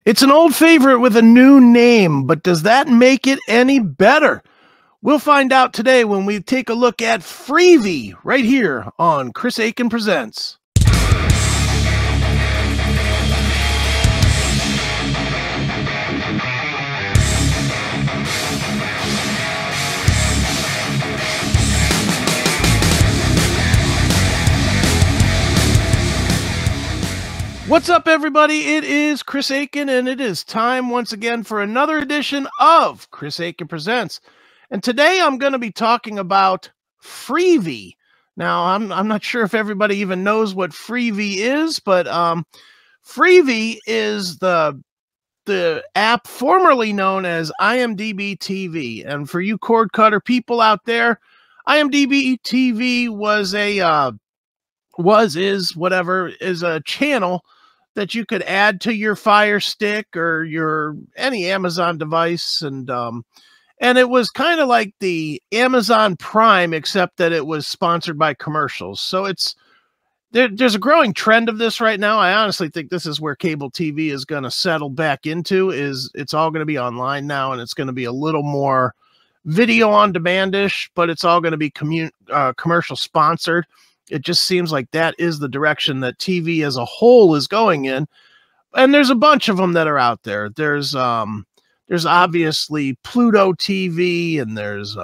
It's an old favorite with a new name, but does that make it any better? We'll find out today when we take a look at Freevee right here on Chris Aiken Presents. What's up, everybody? It is Chris Aiken, and it is time once again for another edition of Chris Aiken Presents. And today I'm going to be talking about Freevee. Now, I'm not sure if everybody even knows what Freevee is, but Freevee is the app formerly known as IMDb TV. And for you cord cutter people out there, IMDb TV is a channel that you could add to your Fire Stick or any Amazon device, and it was kind of like the Amazon Prime, except that it was sponsored by commercials. So there's a growing trend of this right now. I honestly think this is where cable TV is going to settle back into. It's all going to be online now, and it's going to be a little more video on demand-ish, but it's all going to be commercial sponsored. It just seems like that is the direction that TV as a whole is going in. And there's a bunch of them that are out there. There's obviously Pluto TV, and there's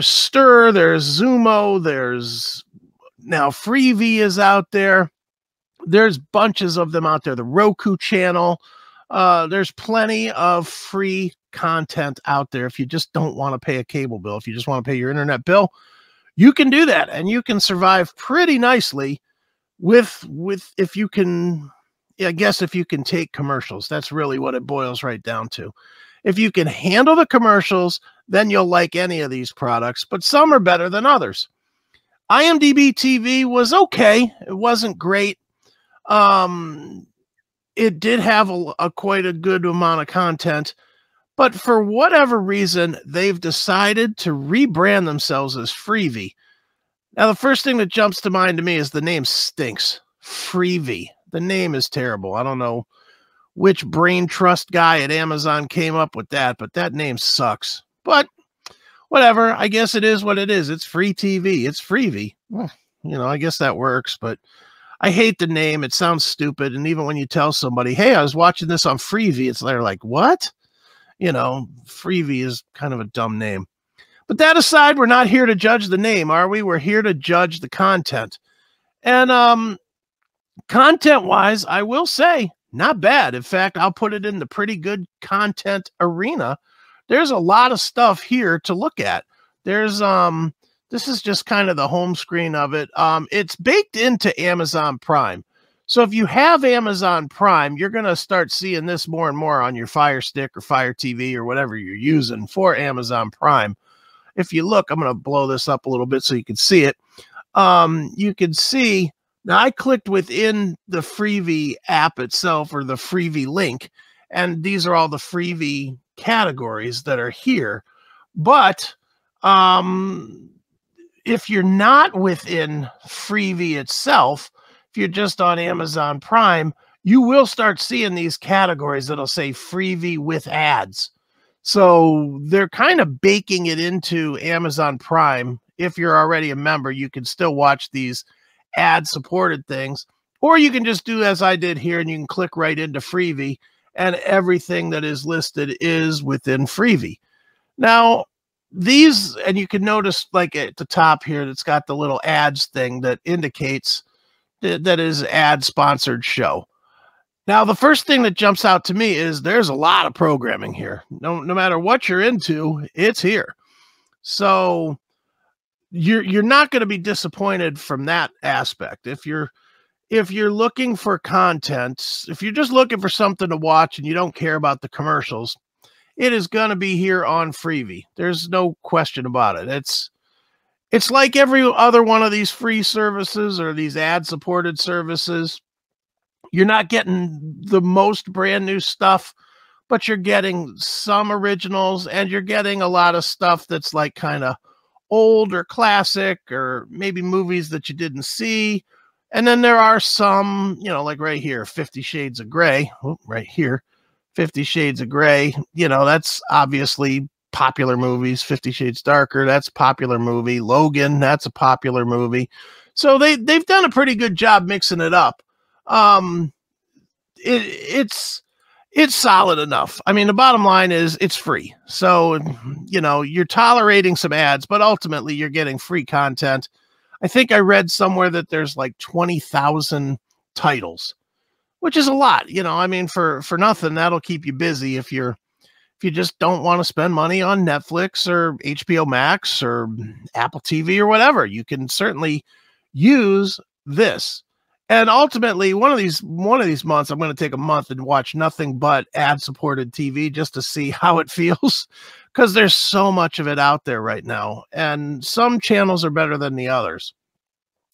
Stir, there's Zumo, there's now Freevee is out there. There's bunches of them out there. The Roku channel. There's plenty of free content out there. If you just don't want to pay a cable bill, if you just want to pay your internet bill, you can do that, and you can survive pretty nicely with if you can, I guess, if you can take commercials. That's really what it boils right down to. If you can handle the commercials, then you'll like any of these products, but some are better than others. IMDb TV was okay. It wasn't great. It did have quite a good amount of content, but for whatever reason, they've decided to rebrand themselves as Freevee. Now, the first thing that jumps to mind to me is the name stinks. Freevee. The name is terrible. I don't know which brain trust guy at Amazon came up with that, but that name sucks. But whatever. I guess it is what it is. It's free TV. It's Freevee. Well, I guess that works, but I hate the name. It sounds stupid. And even when you tell somebody, hey, I was watching this on Freevee, they're like, what? Freevee is kind of a dumb name. But that aside, we're not here to judge the name, are we? We're here to judge the content. And content-wise, I will say, not bad. In fact, I'll put it in the pretty good content arena. There's a lot of stuff here to look at. There's this is just kind of the home screen of it. It's baked into Amazon Prime. So if you have Amazon Prime, you're going to start seeing this more and more on your Fire Stick or Fire TV or whatever you're using for Amazon Prime. If you look, I'm going to blow this up a little bit so you can see it. You can see, now I clicked within the Freevee app itself, or the Freevee link, and these are all the Freevee categories that are here. But if you're not within Freevee itself, if you're just on Amazon Prime, you will start seeing these categories that'll say Freevee with ads. So they're kind of baking it into Amazon Prime. If you're already a member, you can still watch these ad-supported things, or you can just do as I did here, and you can click right into Freevee, and everything that is listed is within Freevee. Now, these, and you can notice like at the top here, it's got the little ads thing that indicates that is ad-sponsored show. Now, the first thing that jumps out to me is there's a lot of programming here. No matter what you're into, it's here. So you're not going to be disappointed from that aspect. If you're looking for content, if you're just looking for something to watch and you don't care about the commercials, it is going to be here on Freevee. There's no question about it. It's like every other one of these free services or these ad-supported services. You're not getting the most brand new stuff, but you're getting some originals, and you're getting a lot of stuff that's like kind of old or classic, or maybe movies that you didn't see. And then there are some, like right here, 50 Shades of Grey. Oh, right here, 50 Shades of Grey. That's obviously popular movies. 50 Shades Darker, that's a popular movie. Logan, that's a popular movie. So they've done a pretty good job mixing it up. Um, it's solid enough. I mean, the bottom line is it's free. So, you're tolerating some ads, but ultimately you're getting free content. I think I read somewhere that there's like 20,000 titles, which is a lot. I mean, for nothing, that'll keep you busy if you just don't want to spend money on Netflix or HBO Max or Apple TV or whatever. You can certainly use this. And ultimately, one of these months, I'm going to take a month and watch nothing but ad-supported TV just to see how it feels, because there's so much of it out there right now, and some channels are better than the others.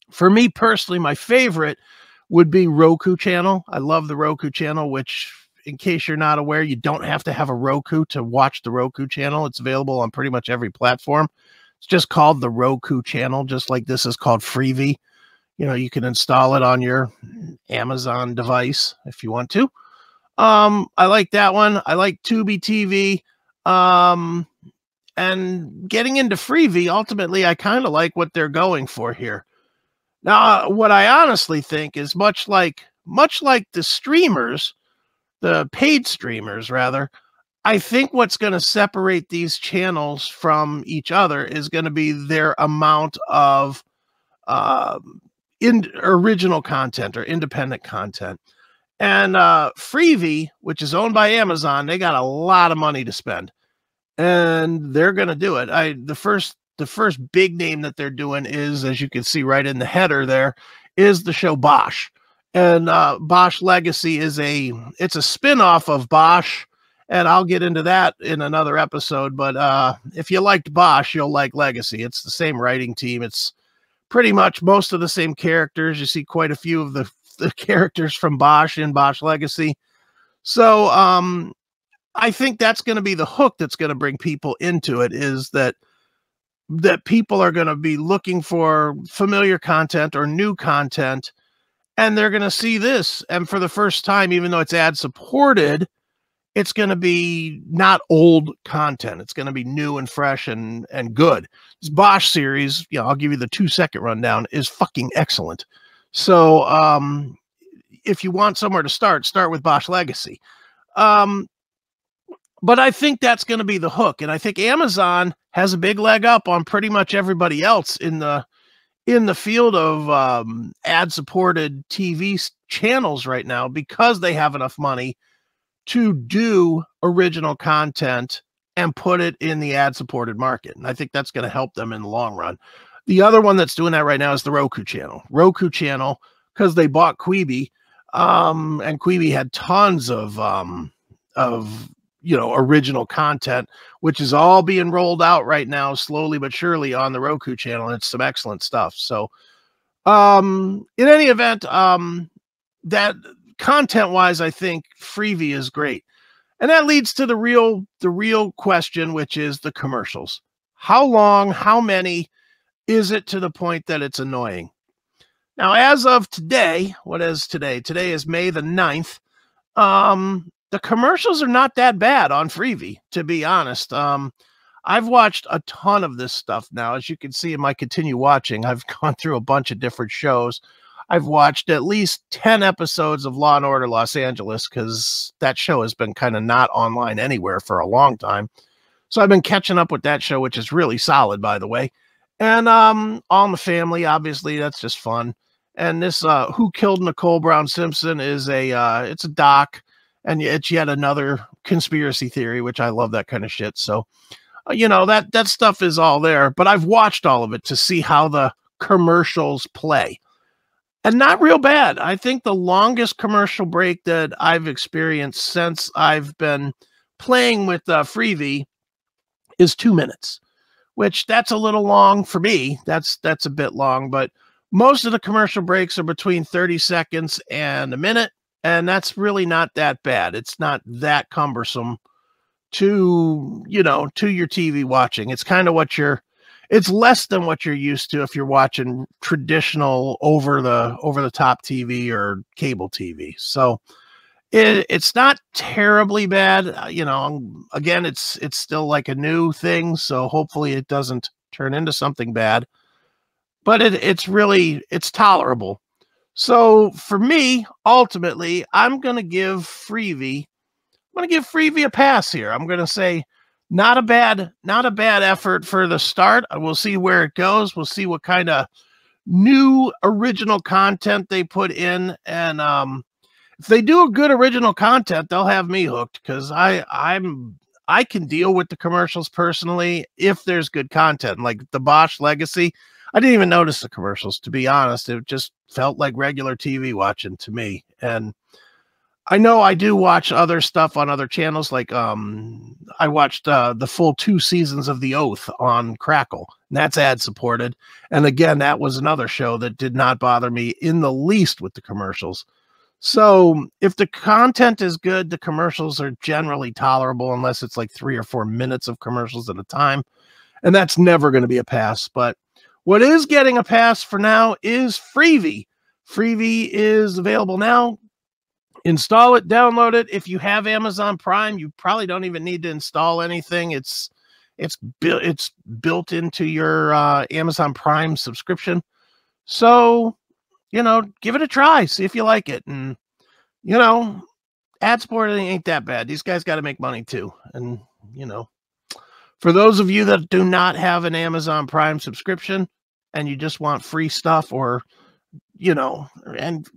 For me personally, my favorite would be Roku channel. I love the Roku channel, which, in case you're not aware, you don't have to have a Roku to watch the Roku channel. It's available on pretty much every platform. It's just called the Roku channel, just like this is called Freevee. You can install it on your Amazon device if you want to. I like that one. I like Tubi TV. And getting into Freevee, ultimately, I kind of like what they're going for here. Now, what I honestly think is much like the streamers, the paid streamers, rather, I think what's going to separate these channels from each other is going to be their amount of original content or independent content. And Freevee, which is owned by Amazon, they got a lot of money to spend, and they're going to do it. The first big name that they're doing is, as you can see right in the header there, is the show Bosch. And Bosch Legacy it's a spin-off of Bosch, and I'll get into that in another episode. But if you liked Bosch, you'll like Legacy. It's the same writing team. It's pretty much most of the same characters. You see quite a few of the characters from Bosch in Bosch Legacy. So I think that's going to be the hook that's going to bring people into it, is that people are going to be looking for familiar content or new content, and they're going to see this. And for the first time, even though it's ad supported, it's going to be not old content. It's going to be new and fresh and good. This Bosch series, I'll give you the 2-second rundown, is fucking excellent. So if you want somewhere to start with Bosch Legacy. But I think that's going to be the hook. And I think Amazon has a big leg up on pretty much everybody else in the field of ad-supported TV channels right now, because they have enough money to do original content and put it in the ad-supported market. And I think that's going to help them in the long run. The other one that's doing that right now is the Roku channel. Roku channel, because they bought Quibi, and Quibi had tons of original content, which is all being rolled out right now, slowly but surely, on the Roku channel. And it's some excellent stuff. So in any event, that content-wise, I think Freevee is great. And that leads to the real question, which is the commercials. How long, how many is it to the point that it's annoying? Now, as of today, what is today? Today is May the 9th. The commercials are not that bad on Freevee, to be honest. I've watched a ton of this stuff now. As you can see in my continue watching, I've gone through a bunch of different shows. I've watched at least 10 episodes of Law & Order Los Angeles, because that show has been kind of not online anywhere for a long time. So I've been catching up with that show, which is really solid, by the way. And All in the Family, obviously, that's just fun. And this Who Killed Nicole Brown Simpson is it's a doc, and it's yet another conspiracy theory, which I love that kind of shit. So, that stuff is all there. But I've watched all of it to see how the commercials play. And not real bad. I think the longest commercial break that I've experienced since I've been playing with Freevee is 2 minutes, which that's a little long for me. That's a bit long, but most of the commercial breaks are between 30 seconds and a minute, and that's really not that bad. It's not that cumbersome to your TV watching. It's kind of what it's less than what you're used to if you're watching traditional over the top TV or cable TV. So it's not terribly bad. Again, it's still like a new thing, so hopefully it doesn't turn into something bad. But it's tolerable. So for me, ultimately, I'm gonna give Freevee a pass here. I'm gonna say not a bad effort for the start. We'll see where it goes. We'll see what kind of new original content they put in, and if they do a good original content, they'll have me hooked, because I can deal with the commercials personally if there's good content. Like the Bosch Legacy, I didn't even notice the commercials, to be honest. It just felt like regular TV watching to me. And I know I do watch other stuff on other channels, like I watched the full 2 seasons of The Oath on Crackle, and that's ad supported. And again, that was another show that did not bother me in the least with the commercials. So if the content is good, the commercials are generally tolerable, unless it's like 3 or 4 minutes of commercials at a time. And that's never going to be a pass. But what is getting a pass for now is Freevee. Freevee is available now. Install it, download it. If you have Amazon Prime, you probably don't even need to install anything. It's built into your Amazon Prime subscription. So, give it a try. See if you like it. And, ad support ain't that bad. These guys got to make money too. And, for those of you that do not have an Amazon Prime subscription and you just want free stuff, or, and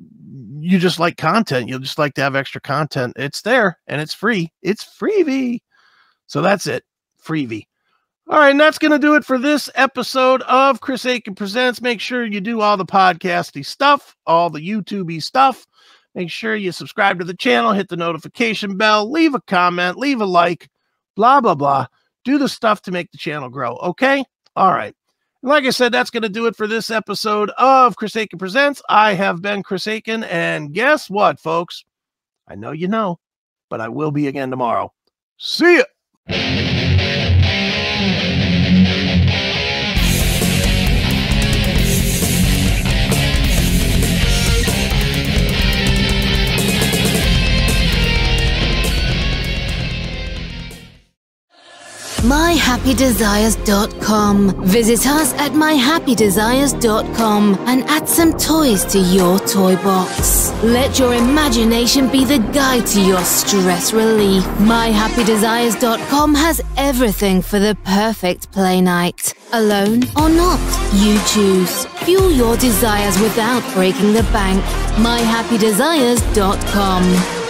you just like content, you'll just like to have extra content, it's there and it's free. It's Freevee. So that's it. Freevee. All right, and that's going to do it for this episode of Chris Aiken Presents. Make sure you do all the podcasty stuff, all the YouTubey stuff. Make sure you subscribe to the channel, hit the notification bell, leave a comment, leave a like, blah, blah, blah. Do the stuff to make the channel grow, okay? All right. And like I said, that's going to do it for this episode of Chris Aiken Presents. I have been Chris Aiken, and guess what, folks? I know you know, but I will be again tomorrow. See ya! myhappydesires.com. Visit us at myhappydesires.com and add some toys to your toy box. Let your imagination be the guide to your stress relief. myhappydesires.com has everything for the perfect play night. Alone or not, you choose. Fuel your desires without breaking the bank. myhappydesires.com.